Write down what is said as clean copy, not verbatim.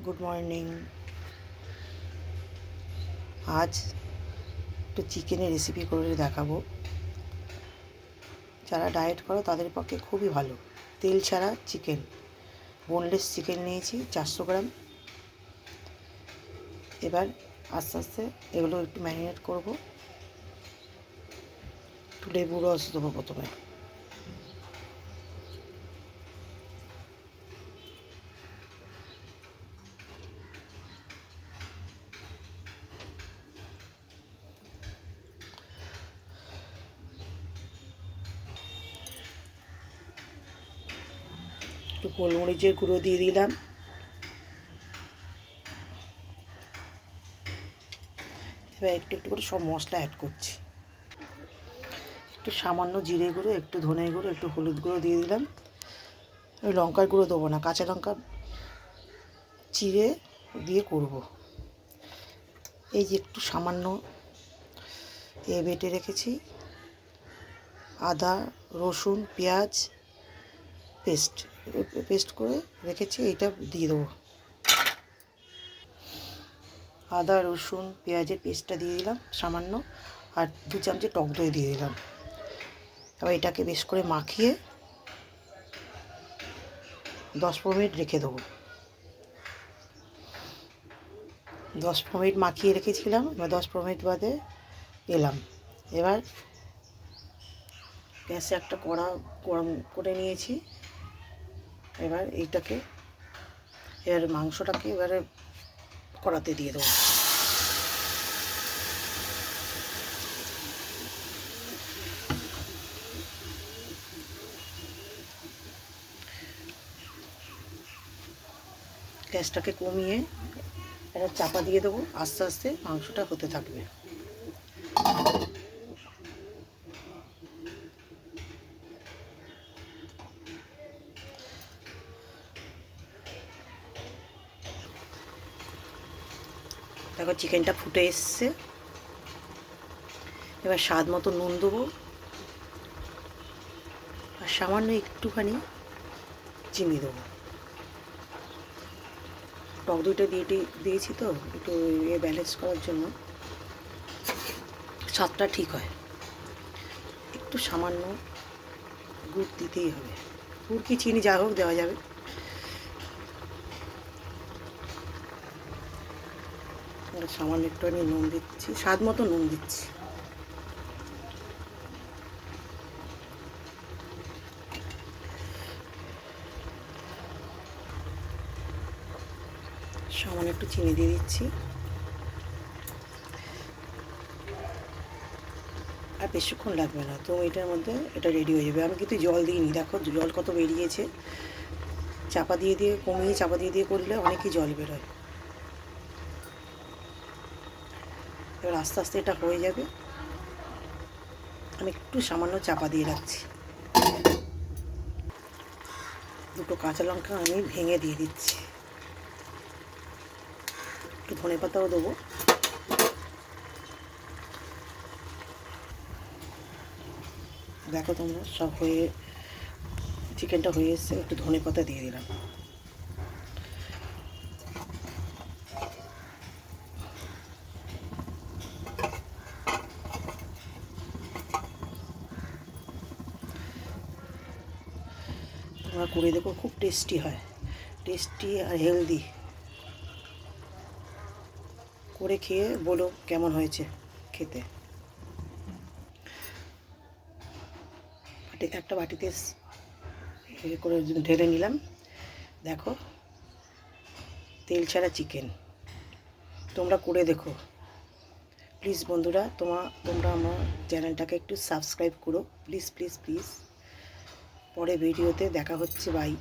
Good morning. আজ একটু চিকেনের রেসিপি করে দেখাবো। যারা ডায়েট করো তাদের পক্ষে খুবই ভালো। তেল ছাড়া চিকেন, বোনলেস চিকেন নিয়েছি 400 গ্রাম। এবার আস্তে আস্তে এগুলো একটু ম্যারিনেট করবো। একটু লেবু রস দেবো প্রথমে। একটু গোলমরিচের গুঁড়ো দিয়ে দিলাম। এবার একটু একটু করে সব মশলা অ্যাড করছি। একটু সামান্য জিরে গুঁড়ো, একটু ধনে গুঁড়ো, একটু হলুদ গুঁড়ো দিয়ে দিলাম। ওই লঙ্কার গুঁড়ো দেবো না, কাঁচা লঙ্কা চিড়ে দিয়ে করব। এই যে একটু সামান্য বেটে রেখেছি আদা রসুন পেঁয়াজ পেস্ট করে রেখেছি, এইটা দিয়ে দেবো। আদা রসুন পেঁয়াজের পেস্টটা দিয়ে দিলাম সামান্য, আর 2 চামচে টক দই দিয়ে দিলাম। এবার এটাকে বেশ করে মাখিয়ে 10-15 মিনিট রেখে দেবো। 10-15 মিনিট মাখিয়ে রেখেছিলাম। এবার 10-15 মিনিট বাদে এলাম। এবার গ্যাসে একটা কড়া গরম করে নিয়েছি। এবার মাংসটাকে এবারে কড়াতে দিয়ে দেবো। গ্যাসটাকে কমিয়ে এটা চাপা দিয়ে দেবো। আস্তে আস্তে মাংসটা হতে থাকবে। দেখো চিকেনটা ফুটে এসছে। এবার স্বাদ মতো নুন দেবো, আর সামান্য একটুখানি চিনি দেবো। টক দইটা দিয়েছি তো একটু ব্যালেন্স করার জন্য, স্বাদটা ঠিক হয়। একটু সামান্য গুড় দিতেই হবে, গুড় কি চিনি যা হোক দেওয়া যাবে। সামান্য একটুখানি নুন দিচ্ছি, স্বাদ মতো নুন দিচ্ছি। সামান্য একটু চিনি দিয়ে দিচ্ছি। আর বেশিক্ষণ লাগবে না, তো এটার মধ্যে এটা রেডি হয়ে যাবে। আমি কিন্তু জল দিইনি, দেখো জল কত বেরিয়েছে। চাপা দিয়ে কমিয়ে করলে অনেকই জল বেরোয়। এবার আস্তে আস্তে এটা হয়ে যাবে। আমি একটু সামান্য চাপা দিয়ে রাখছি। 2 কাঁচা লঙ্কা আমি ভেঙে দিয়ে দিচ্ছি। একটু ধনে পাতাও দেবো। দেখো তোমরা সব চিকেনটা হয়ে এসছে। একটু ধনে পাতা দিয়ে দিলাম। তোমরা করে দেখো, খুব টেস্টি হয়, টেস্টি আর হেলদি। করে খেয়ে বলো কেমন হয়েছে খেতে। একটা বাটিতে করে ঢেলে নিলাম। দেখো তেল ছাড়া চিকেন, তোমরা করে দেখো প্লিজ। বন্ধুরা তোমরা আমার চ্যানেলটাকে একটু সাবস্ক্রাইব করো প্লিজ প্লিজ প্লিজ। পরে ভিডিওতে দেখা হচ্ছে, বাই।